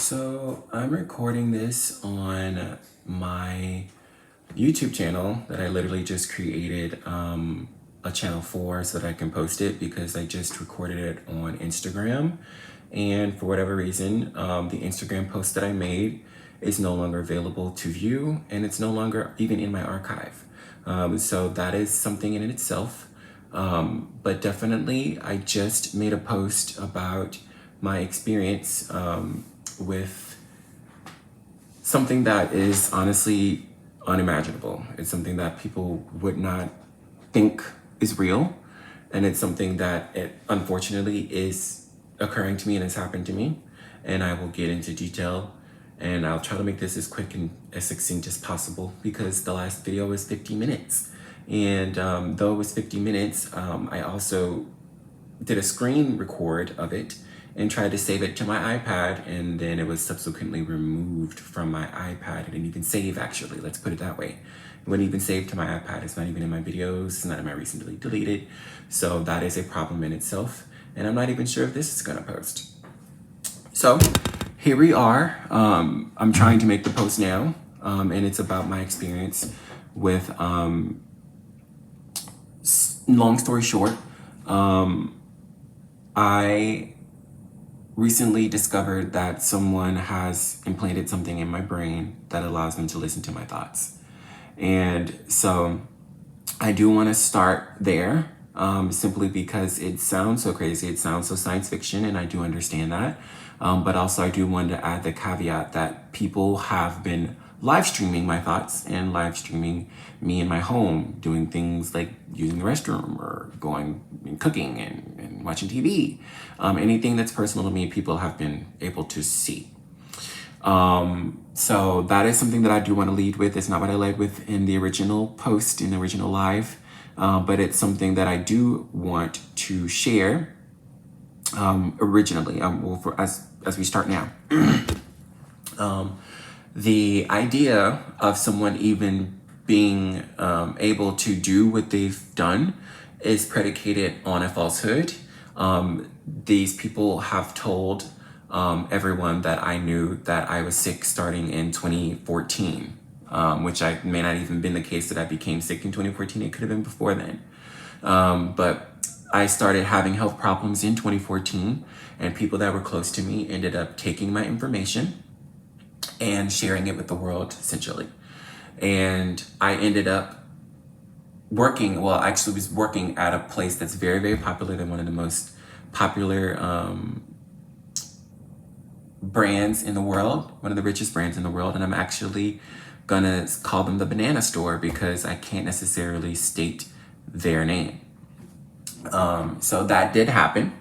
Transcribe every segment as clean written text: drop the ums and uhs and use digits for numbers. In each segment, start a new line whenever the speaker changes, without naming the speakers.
So I'm recording this on my YouTube channel that I literally just created a channel for so that I can post it because I just recorded it on Instagram. And for whatever reason, the Instagram post that I made is no longer available to view, and it's no longer even in my archive. So that is something in itself. But definitely, I just made a post about my experience with something that is honestly unimaginable. It's something that people would not think is real. And it's something that it unfortunately is occurring to me and has happened to me. And I will get into detail, and I'll try to make this as quick and as succinct as possible because the last video was 50 minutes. And though it was 50 minutes, I also did a screen record of it and tried to save it to my iPad, and then it was subsequently removed from my iPad. It didn't even save, actually. Let's put it that way. It wouldn't even save to my iPad. It's not even in my videos. It's not in my recently deleted. So that is a problem in itself. And I'm not even sure if this is gonna post. So here we are. I'm trying to make the post now, and it's about my experience with, long story short, I recently discovered that someone has implanted something in my brain that allows them to listen to my thoughts. And so I do want to start there, simply because it sounds so crazy. It sounds so science fiction, and I do understand that. But also I do want to add the caveat that people have been live streaming my thoughts and live streaming me in my home, doing things like using the restroom or going and cooking and watching TV. Anything that's personal to me, people have been able to see. So that is something that I do want to lead with. It's not what I led with in the original post, in the original live, but it's something that I do want to share originally, as we start now. The idea of someone even being able to do what they've done is predicated on a falsehood. These people have told everyone that I knew that I was sick starting in 2014, which may not even been the case that I became sick in 2014. It could have been before then. But I started having health problems in 2014, and people that were close to me ended up taking my information and sharing it with the world, essentially. And I ended up I actually was working at a place that's very, very popular. They're one of the most popular brands in the world, one of the richest brands in the world. And I'm actually gonna call them the Banana Store because I can't necessarily state their name. So that did happen.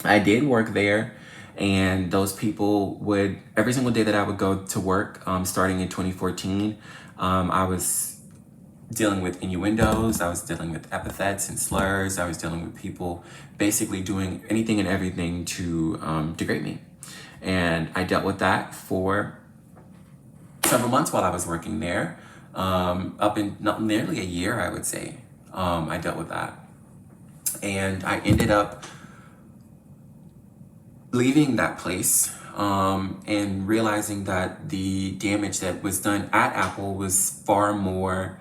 I did work there, and those people would, every single day that I would go to work, starting in 2014, I was dealing with innuendos, I was dealing with epithets and slurs, I was dealing with people basically doing anything and everything to degrade me. And I dealt with that for several months while I was working there, up in not nearly a year, I would say. I dealt with that. And I ended up leaving that place and realizing that the damage that was done at Apple was far more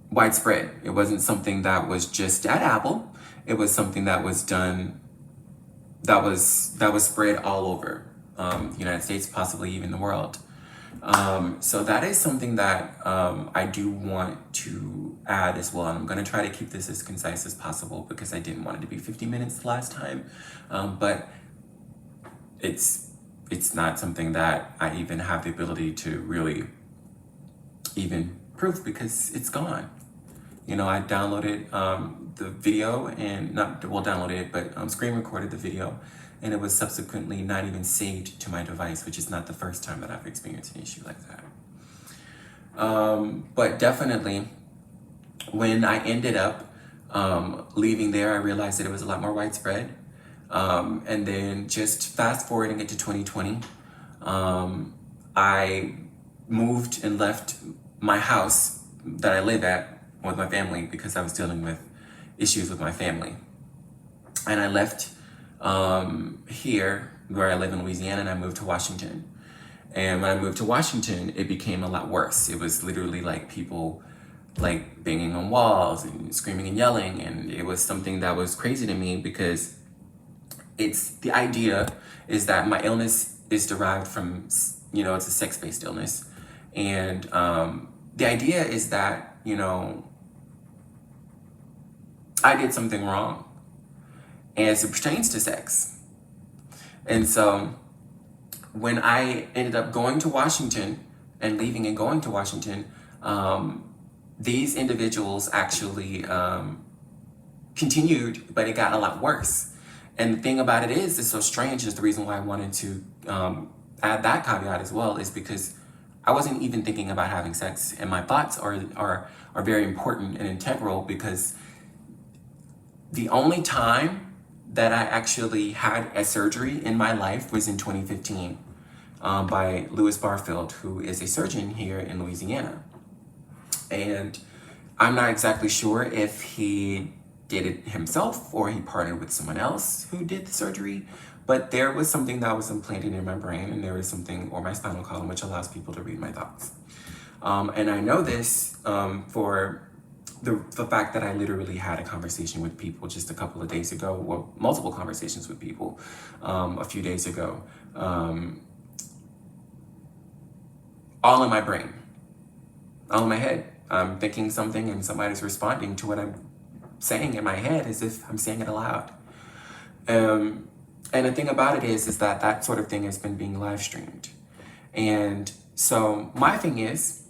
widespread. It wasn't something that was just at Apple. It was something that was done, that was spread all over the United States, possibly even the world. So that is something that I do want to add as well. And I'm going to try to keep this as concise as possible because I didn't want it to be 50 minutes last time. But it's not something that I even have the ability to really even prove because it's gone. You know, I downloaded the video and downloaded it, but screen recorded the video, and it was subsequently not even saved to my device, which is not the first time that I've experienced an issue like that. But definitely, when I ended up leaving there, I realized that it was a lot more widespread. And then just fast forwarding it to 2020, I moved and left my house that I live at with my family because I was dealing with issues with my family. And I left here where I live in Louisiana, and I moved to Washington. And when I moved to Washington, it became a lot worse. It was literally like people like banging on walls and screaming and yelling. And it was something that was crazy to me because it's the idea is that my illness is derived from, it's a sex-based illness. And the idea is that, I did something wrong as it pertains to sex. And so when I ended up going to Washington and leaving and going to Washington, these individuals actually continued, but it got a lot worse. And the thing about it is, it's so strange, is the reason why I wanted to add that caveat as well, is because I wasn't even thinking about having sex. And my thoughts are very important and integral, because the only time that I actually had a surgery in my life was in 2015 by Louis Barfield, who is a surgeon here in Louisiana. And I'm not exactly sure if he did it himself or he partnered with someone else who did the surgery, but there was something that was implanted in my brain, and there was something, or my spinal column, which allows people to read my thoughts. And I know this for the fact that I literally had a conversation with people just a couple of days ago, well, multiple conversations with people a few days ago, all in my brain, all in my head. I'm thinking something and somebody's responding to what I'm saying in my head as if I'm saying it aloud. And the thing about it is that that sort of thing has been being live streamed. And so my thing is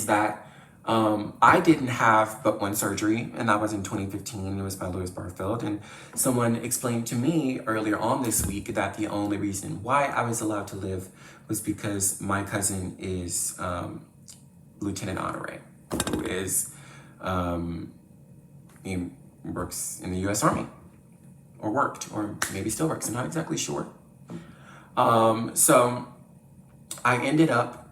that I didn't have but one surgery, and that was in 2015. It was by Louis Barfield. And someone explained to me earlier on this week that the only reason why I was allowed to live was because my cousin is Lieutenant Honore, who is, he works in the U.S. Army, or worked, or maybe still works. I'm not exactly sure. So I ended up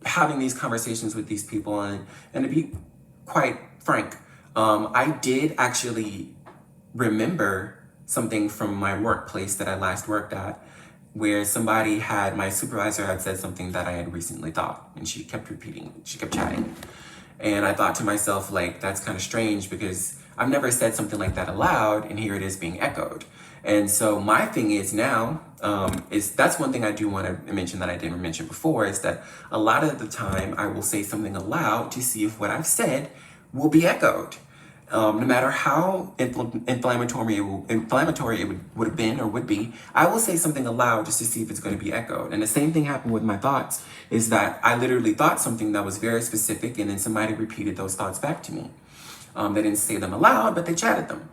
having these conversations with these people, and to be quite frank, I did actually remember something from my workplace that I last worked at, where my supervisor had said something that I had recently thought, and she kept repeating, she kept chatting. And I thought to myself, like, that's kind of strange, because I've never said something like that aloud, and here it is being echoed. And so my thing is now, that's one thing I do want to mention that I didn't mention before, is that a lot of the time I will say something aloud to see if what I've said will be echoed. No matter how inflammatory it would have been or would be, I will say something aloud just to see if it's going to be echoed. And the same thing happened with my thoughts, is that I literally thought something that was very specific, and then somebody repeated those thoughts back to me. They didn't say them aloud, but they chatted them.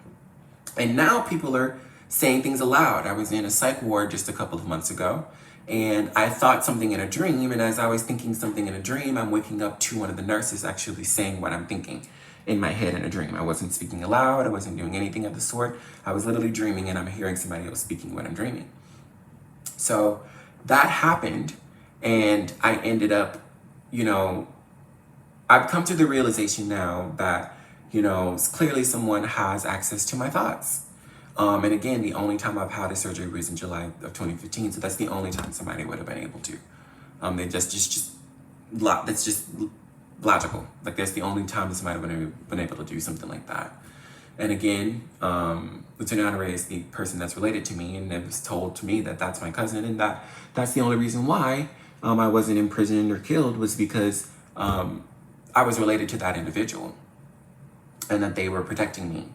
And now people are saying things aloud. I was in a psych ward just a couple of months ago, and I thought something in a dream, and as I was thinking something in a dream, I'm waking up to one of the nurses actually saying what I'm thinking in my head in a dream. I wasn't speaking aloud, I wasn't doing anything of the sort. I was literally dreaming, and I'm hearing somebody else speaking what I'm dreaming. So that happened, and I ended up, I've come to the realization now that, clearly someone has access to my thoughts. And again, the only time I've had a surgery was in July of 2015, so that's the only time somebody would have been able to. That's just logical. Like, that's the only time that somebody would have been able to do something like that. And again, Lieutenant Honore is the person that's related to me, and it was told to me that that's my cousin, and that's the only reason why I wasn't imprisoned or killed, was because I was related to that individual, and that they were protecting me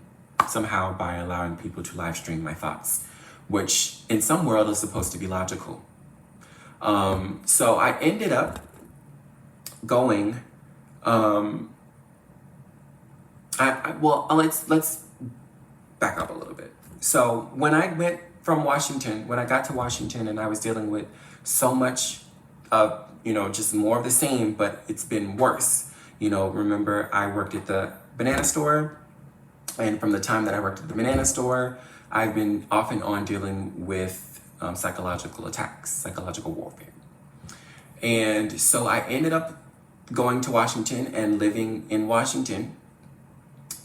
somehow by allowing people to live stream my thoughts, which in some world is supposed to be logical. So I ended up going, let's back up a little bit. So when I went from Washington, when I got to Washington, and I was dealing with so much of, just more of the same, but it's been worse. Remember, I worked at the banana store, and from the time that I worked at the banana store, I've been off and on dealing with psychological attacks, psychological warfare. And so I ended up going to Washington and living in Washington.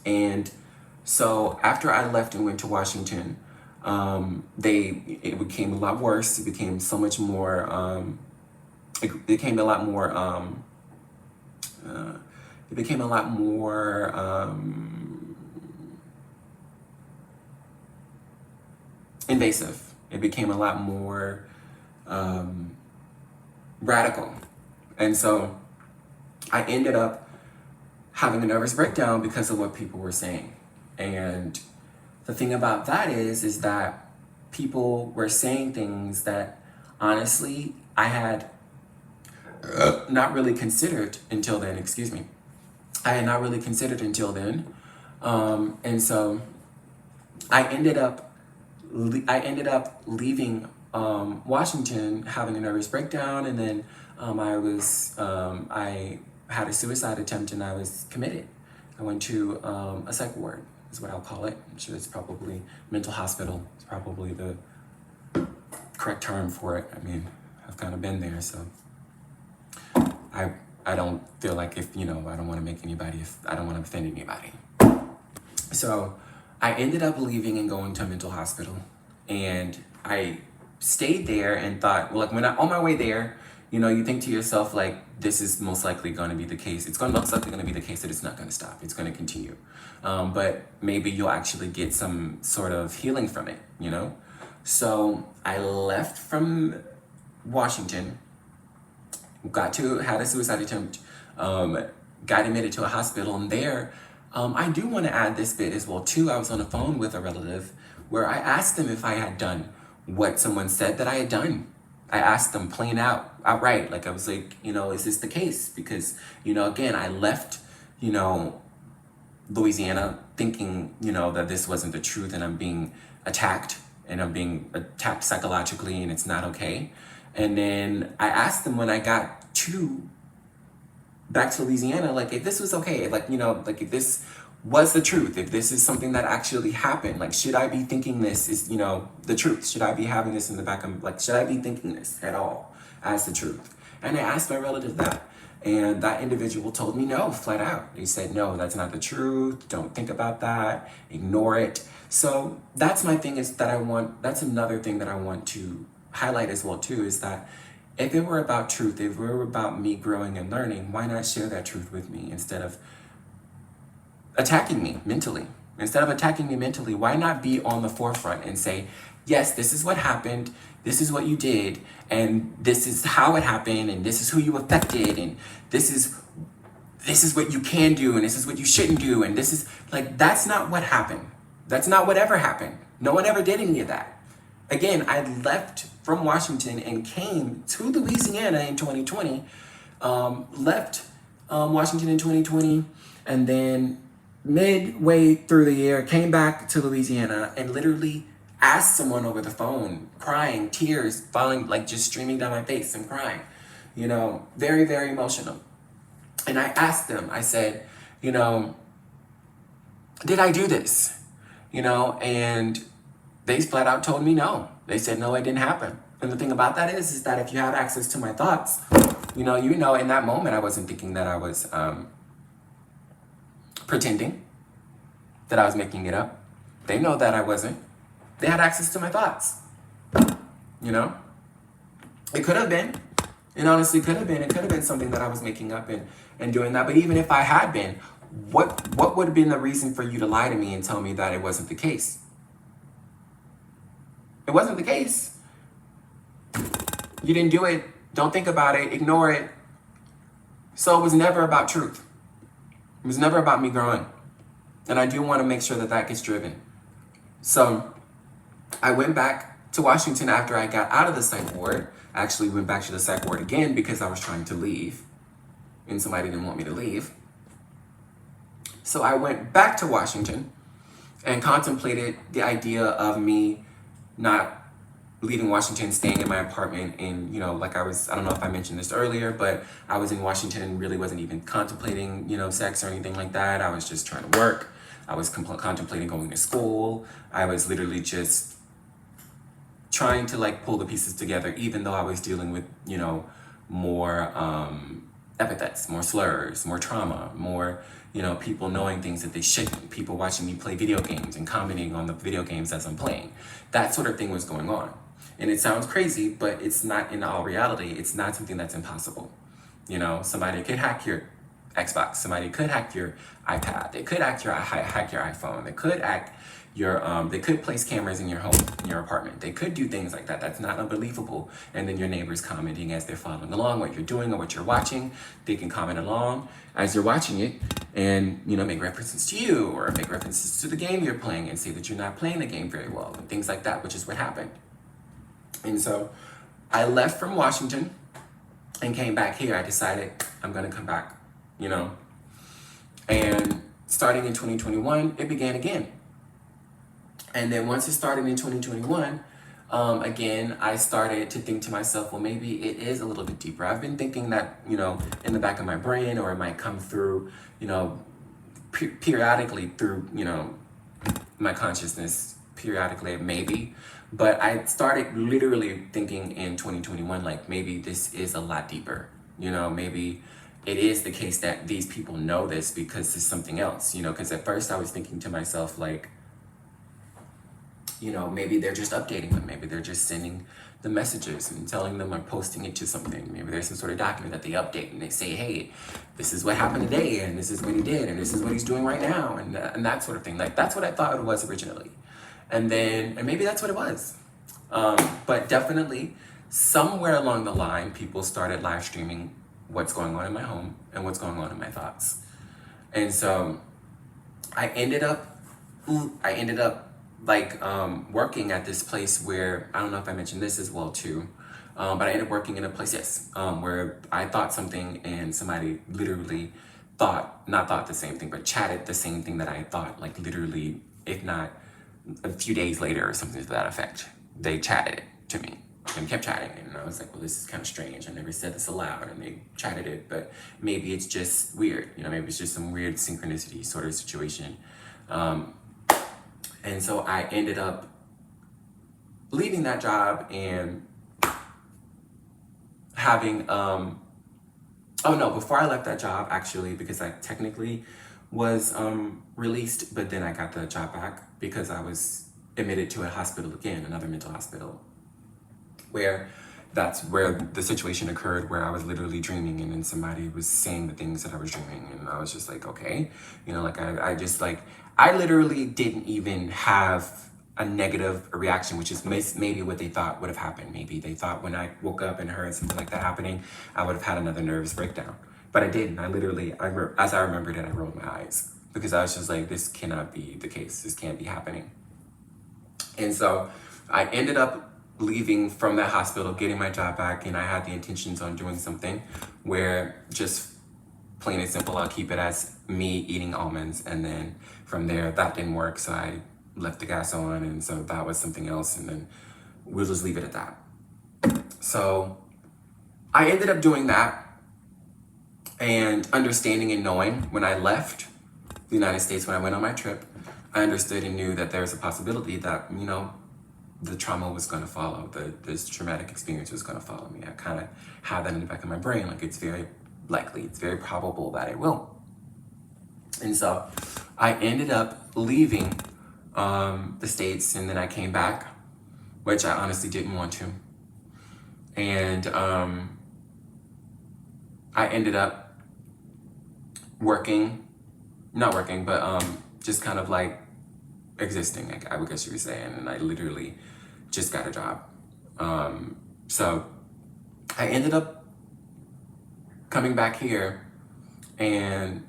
And So after I left and went to Washington, it became a lot worse. It became so much more. It became a lot more. Uh, it became a lot more invasive. It became a lot more radical, and so I ended up having a nervous breakdown because of what people were saying. And the thing about that is that people were saying things that honestly I had not really considered until then. Excuse me. I had not really considered until then, and so I ended up leaving Washington, having a nervous breakdown, and then I had a suicide attempt, and I was committed. I went to a psych ward, is what I'll call it. I'm sure it's probably mental hospital. It's probably the correct term for it. I mean, I've kind of been there, so I don't feel like I don't want to I don't want to offend anybody. So I ended up leaving and going to a mental hospital, and I stayed there and thought, well, like on my way there, you think to yourself, like, this is most likely going to be the case. It's most likely going to be the case that it's not going to stop. It's going to continue. But maybe you'll actually get some sort of healing from it, So I left from Washington, had a suicide attempt, got admitted to a hospital, and there, I do want to add this bit as well too. I was on the phone with a relative where I asked them if I had done what someone said that I had done. I asked them outright, like I was like, is this the case? Because, again, I left, Louisiana thinking, that this wasn't the truth, and I'm being attacked psychologically, and it's not okay. And then I asked them when I got back to Louisiana, like, if this was okay, like, if this was the truth, if this is something that actually happened, like, should I be thinking this is, the truth? Should I be having this in the back of, like, should I be thinking this at all as the truth? And I asked my relative that, and that individual told me no, flat out. He said, no, that's not the truth. Don't think about that. Ignore it. So that's my thing that's another thing that I want to highlight as well too, is that if it were about truth, if it were about me growing and learning, why not share that truth with me instead of attacking me mentally? Why not be on the forefront and say, yes, this is what happened, this is what you did, and this is how it happened, and this is who you affected, and this is what you can do, and this is what you shouldn't do, and this is, like, that's not what happened. That's not what ever happened. No one ever did any of that. Again, I left from Washington and came to Louisiana in 2020, left Washington in 2020, and then midway through the year, came back to Louisiana and literally asked someone over the phone, crying, tears falling, like just streaming down my face and crying, very, very emotional. And I asked them, I said, did I do this? And they flat out told me no. They said, no, it didn't happen. And the thing about that is that if you have access to my thoughts, in that moment, I wasn't thinking that I was pretending, that I was making it up. They know that I wasn't. They had access to my thoughts. It could have been. It honestly could have been. It could have been something that I was making up and doing that. But even if I had been, what would have been the reason for you to lie to me and tell me that it wasn't the case? It wasn't the case. You didn't do it. Don't think about it. Ignore it. So it was never about truth. It was never about me growing. And I do want to make sure that gets driven. So I went back to Washington after I got out of the psych ward. I actually went back to the psych ward again because I was trying to leave. And somebody didn't want me to leave. So I went back to Washington and contemplated the idea of me not leaving Washington, staying in my apartment, and I don't know if I mentioned this earlier, but I was in Washington and really wasn't even contemplating, sex or anything like that. I was just trying to work. I was contemplating going to school. I was literally just trying to pull the pieces together, even though I was dealing with, more epithets, more slurs, more trauma, more, people knowing things that they shouldn't, people watching me play video games and commenting on the video games as I'm playing. That sort of thing was going on. And it sounds crazy, but it's not, in all reality, it's not something that's impossible. Somebody could hack your Xbox, somebody could hack your iPad, they could hack your iPhone, they could place cameras in your home, in your apartment. They could do things like that. That's not unbelievable. And then your neighbors commenting as they're following along what you're doing or what you're watching. They can comment along as you're watching it and, make references to you or make references to the game you're playing and say that you're not playing the game very well and things like that, which is what happened. And so I left from Washington and came back here. I decided I'm going to come back, and starting in 2021, it began again. And then once it started in 2021, again, I started to think to myself, well, maybe it is a little bit deeper. I've been thinking that, in the back of my brain, or it might come through, periodically through, my consciousness, periodically, maybe. But I started literally thinking in 2021, like, maybe this is a lot deeper. Maybe it is the case that these people know this because there's something else, because at first I was thinking to myself, like, maybe they're just updating them. Maybe they're just sending the messages and telling them or posting it to something. Maybe there's some sort of document that they update and they say, hey, this is what happened today, and this is what he did, and this is what he's doing right now, and that sort of thing. Like, that's what I thought it was originally. And maybe that's what it was. But definitely, somewhere along the line, people started live streaming what's going on in my home and what's going on in my thoughts. And so I ended up working at this place where, I don't know if I mentioned this as well too, but I ended up working in a place, yes, where I thought something and somebody literally not thought the same thing, but chatted the same thing that I thought, like literally, if not a few days later or something to that effect. They chatted it to me and kept chatting it. And I was like, well, this is kind of strange. I never said this aloud, and they chatted it, but maybe it's just weird. Maybe it's just some weird synchronicity sort of situation. And so I ended up leaving that job and having, before I left that job, actually, because I technically was released, but then I got the job back because I was admitted to a hospital again, another mental hospital, that's where the situation occurred, where I was literally dreaming, and then somebody was saying the things that I was dreaming, and I was just like, okay, I literally didn't even have a negative reaction, which is maybe what they thought would have happened. Maybe they thought when I woke up and heard something like that happening, I would have had another nervous breakdown. But I didn't. As I remembered it, I rolled my eyes because I was just like, this cannot be the case. This can't be happening. And so I ended up leaving from that hospital, getting my job back, and I had the intentions on doing something where, just plain and simple, I'll keep it as me eating almonds, and then from there, that didn't work, so I left the gas on, and so that was something else, and then we'll just leave it at that. So I ended up doing that, and understanding and knowing when I left the United States, when I went on my trip, I understood and knew that there was a possibility that, the trauma was going to follow, this traumatic experience was going to follow me. I kind of had that in the back of my brain, like it's very likely, it's very probable that it will. And so I ended up leaving the States, and then I came back, which I honestly didn't want to. And I ended up just kind of like existing, I would guess you would say, and I literally just got a job. So I ended up coming back here and,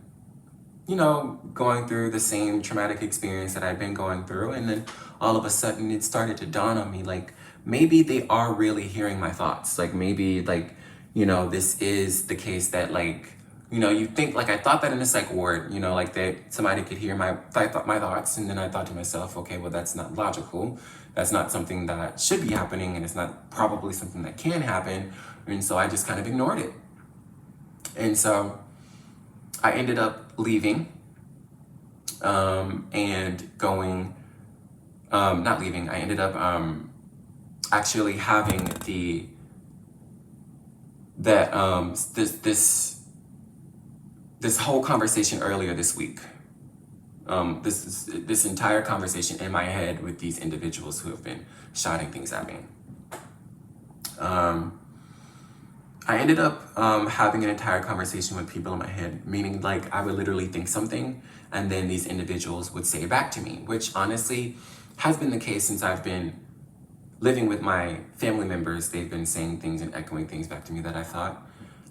going through the same traumatic experience that I'd been going through. And then all of a sudden it started to dawn on me, like, maybe they are really hearing my thoughts. Like, maybe, this is the case that, you think, I thought that in a psych ward, that somebody could hear my thoughts. And then I thought to myself, okay, well, that's not logical. That's not something that should be happening. And it's not probably something that can happen. And so I just kind of ignored it. And so I ended up leaving and going, not leaving, I ended up actually having this this whole conversation earlier this week, this entire conversation in my head with these individuals who have been shouting things at me. I ended up having an entire conversation with people in my head, meaning like I would literally think something and then these individuals would say it back to me, which honestly has been the case since I've been living with my family members. They've been saying things and echoing things back to me that I thought.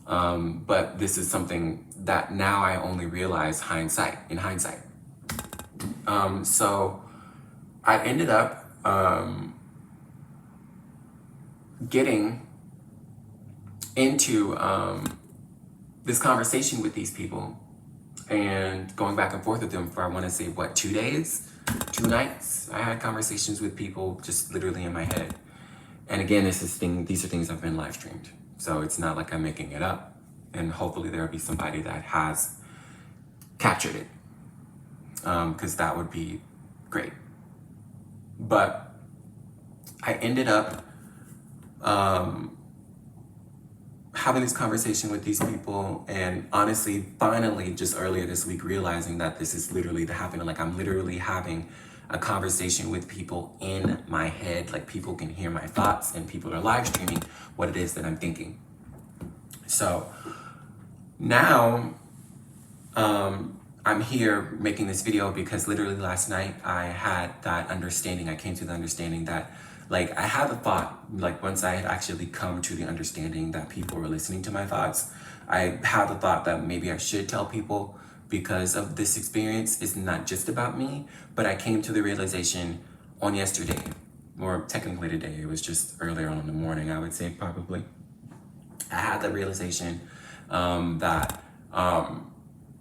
But this is something that now I only realize in hindsight. So I ended up getting into this conversation with these people and going back and forth with them for, I want to say, 2 days, 2 nights. I had conversations with people just literally in my head. And again, these are things I've been live streamed. So it's not like I'm making it up. And hopefully there'll be somebody that has captured it. Because that would be great. But I ended up having this conversation with these people, and honestly, finally, just earlier this week, realizing that this is literally happening. Like, I'm literally having a conversation with people in my head. Like, people can hear my thoughts, and people are live streaming what it is that I'm thinking. So now I'm here making this video because literally last night I had that understanding. I came to the understanding that, like, I had a thought, like, once I had actually come to the understanding that people were listening to my thoughts, I had the thought that maybe I should tell people because of this experience. It's not just about me, but I came to the realization on yesterday, or technically today, it was just earlier on in the morning, I would say probably. I had the realization that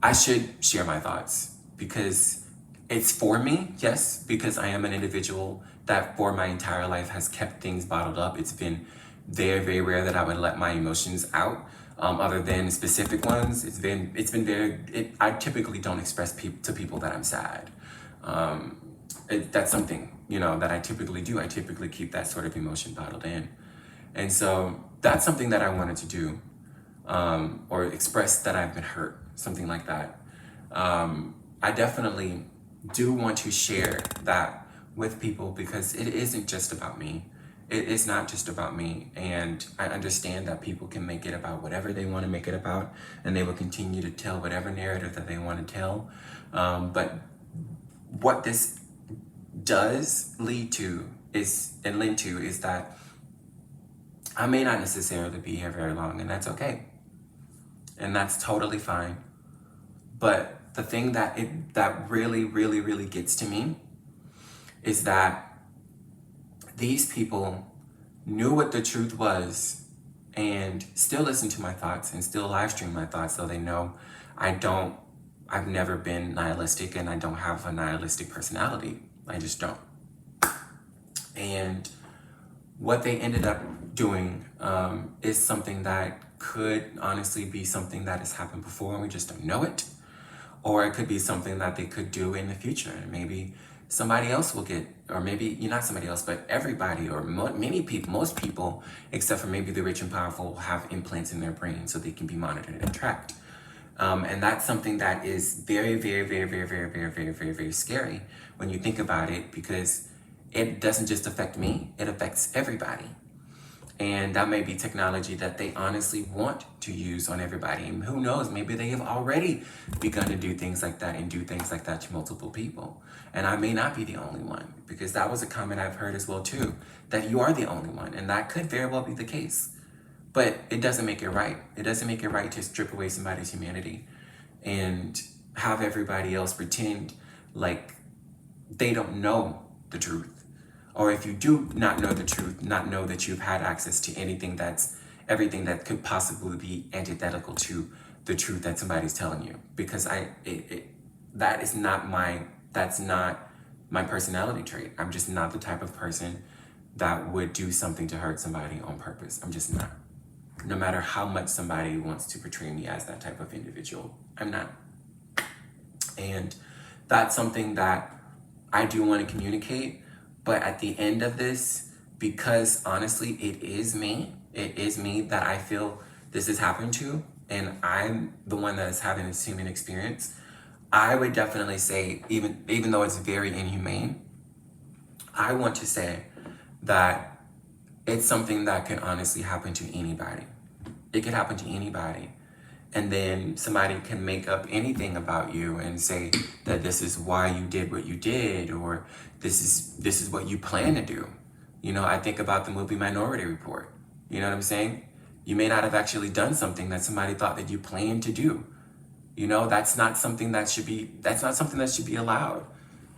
I should share my thoughts because it's for me, yes, because I am an individual that for my entire life has kept things bottled up. It's been very, very rare that I would let my emotions out, other than specific ones. It's been very, I typically don't express to people that I'm sad. That's something, that I typically do. I typically keep that sort of emotion bottled in. And so that's something that I wanted to do, or express that I've been hurt, something like that. I definitely do want to share that with people because it isn't just about me. It is not just about me. And I understand that people can make it about whatever they want to make it about, and they will continue to tell whatever narrative that they want to tell. But what this does lead to is that I may not necessarily be here very long, and that's okay. And that's totally fine. But the thing that really, really, really gets to me is that these people knew what the truth was and still listen to my thoughts and still live stream my thoughts, so they know I've never been nihilistic, and I don't have a nihilistic personality. I just don't. And what they ended up doing is something that could honestly be something that has happened before and we just don't know it. Or it could be something that they could do in the future. And maybe somebody else will get, or maybe not somebody else, but everybody, or many people, most people, except for maybe the rich and powerful, will have implants in their brain so they can be monitored and tracked. And that's something that is very, very, very, very, very, very, very, very, very scary when you think about it, because it doesn't just affect me, it affects everybody. And that may be technology that they honestly want to use on everybody. And who knows, maybe they have already begun to do things like that and do things like that to multiple people. And I may not be the only one, because that was a comment I've heard as well too, that you are the only one. And that could very well be the case. But it doesn't make it right. It doesn't make it right to strip away somebody's humanity and have everybody else pretend like they don't know the truth. Or if you do not know the truth, not know that you've had access to everything that could possibly be antithetical to the truth that somebody's telling you. Because that's not my personality trait. I'm just not the type of person that would do something to hurt somebody on purpose. I'm just not. No matter how much somebody wants to portray me as that type of individual, I'm not. And that's something that I do want to communicate. But at the end of this, because honestly, it is me that I feel this has happened to, and I'm the one that is having this human experience, I would definitely say, even though it's very inhumane, I want to say that it's something that can honestly happen to anybody. It could happen to anybody. And then somebody can make up anything about you and say that this is why you did what you did, or this is what you plan to do. You know, I think about the movie Minority Report. You know what I'm saying? You may not have actually done something that somebody thought that you planned to do. You know, that's not something that should be allowed.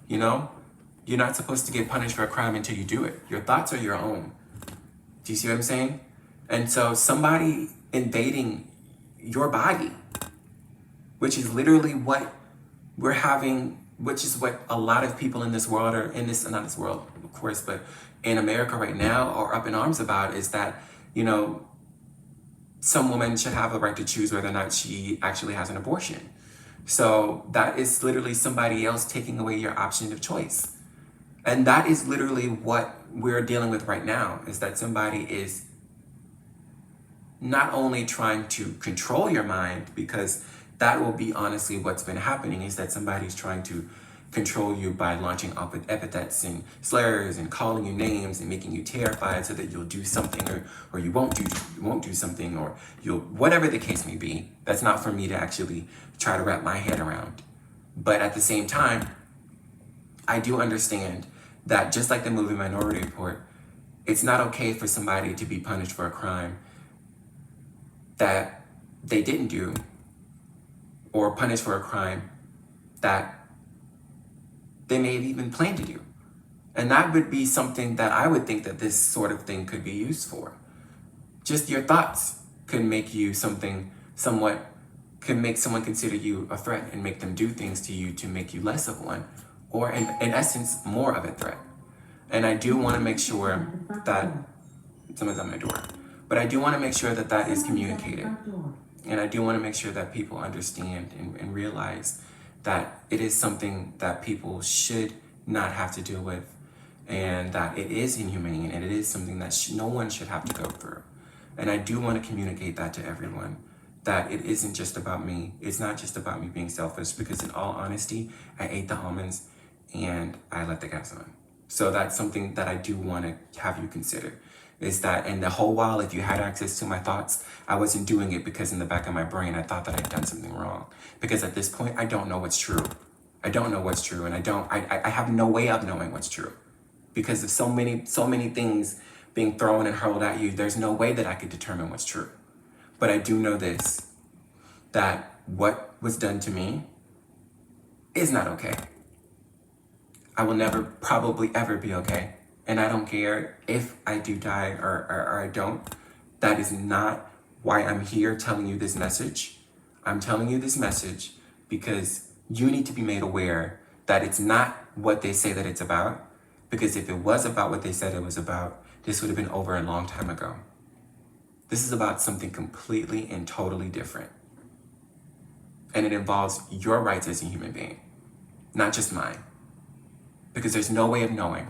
You know? You're not supposed to get punished for a crime until you do it. Your thoughts are your own. Do you see what I'm saying? And so somebody invading your body, which is literally what we're having, which is what a lot of people in this world are not this world, of course, but in America right now are up in arms about, is that, you know, some woman should have the right to choose whether or not she actually has an abortion. So that is literally somebody else taking away your option of choice. And that is literally what we're dealing with right now, is that somebody is not only trying to control your mind, because that will be honestly what's been happening, is that somebody's trying to control you by launching epithets and slurs and calling you names and making you terrified so that you'll do something, or you won't do something, or you'll, whatever the case may be. That's not for me to actually try to wrap my head around. But at the same time, I do understand that just like the movie Minority Report, it's not okay for somebody to be punished for a crime that they didn't do, or punished for a crime that they may have even planned to do. And that would be something that I would think that this sort of thing could be used for. Just your thoughts could make you could make someone consider you a threat and make them do things to you to make you less of one, or in essence, more of a threat. And I do want to make sure that, someone's at my door, but I do want to make sure that that is communicated. And I do want to make sure that people understand and realize that it is something that people should not have to deal with, and that it is inhumane, and it is something that no one should have to go through. And I do want to communicate that to everyone, that it isn't just about me. It's not just about me being selfish, because in all honesty, I ate the almonds and I let the gas on. So that's something that I do want to have you consider, is that, and the whole while, if you had access to my thoughts, I wasn't doing it because in the back of my brain, I thought that I'd done something wrong. Because at this point, I don't know what's true. I don't know what's true, and I have no way of knowing what's true. Because of so many things being thrown and hurled at you, there's no way that I could determine what's true. But I do know this, that what was done to me is not okay. I will never probably ever be okay. And I don't care if I do die or I don't. That is not why I'm here telling you this message. I'm telling you this message because you need to be made aware that it's not what they say that it's about. Because if it was about what they said it was about, this would have been over a long time ago. This is about something completely and totally different. And it involves your rights as a human being, not just mine. Because there's no way of knowing.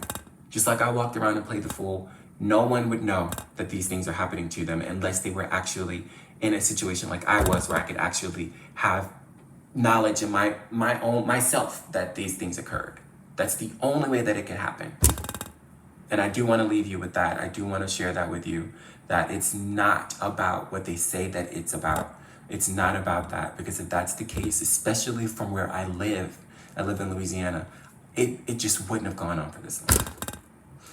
Just like I walked around and played the fool, no one would know that these things are happening to them unless they were actually in a situation like I was, where I could actually have knowledge in myself that these things occurred. That's the only way that it can happen. And I do want to leave you with that. I do want to share that with you, that it's not about what they say that it's about. It's not about that, because if that's the case, especially from where I live in Louisiana, it just wouldn't have gone on for this long.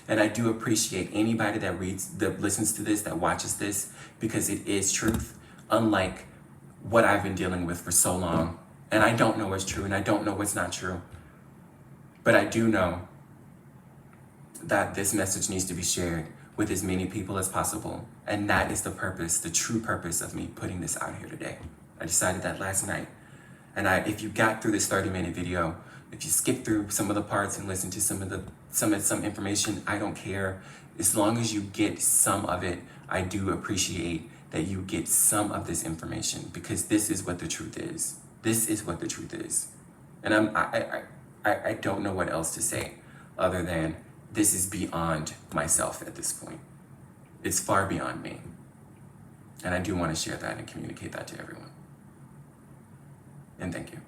And I do appreciate anybody that listens to this, that watches this, because it is truth, unlike what I've been dealing with for so long. And I don't know what's true, and I don't know what's not true. But I do know that this message needs to be shared with as many people as possible. And that is the purpose, the true purpose of me putting this out here today. I decided that last night. And if you got through this 30-minute video, if you skip through some of the parts and listen to some information, I don't care. As long as you get some of it, I do appreciate that you get some of this information, because this is what the truth is. This is what the truth is. And I don't know what else to say other than this is beyond myself at this point. It's far beyond me. And I do want to share that and communicate that to everyone. And thank you.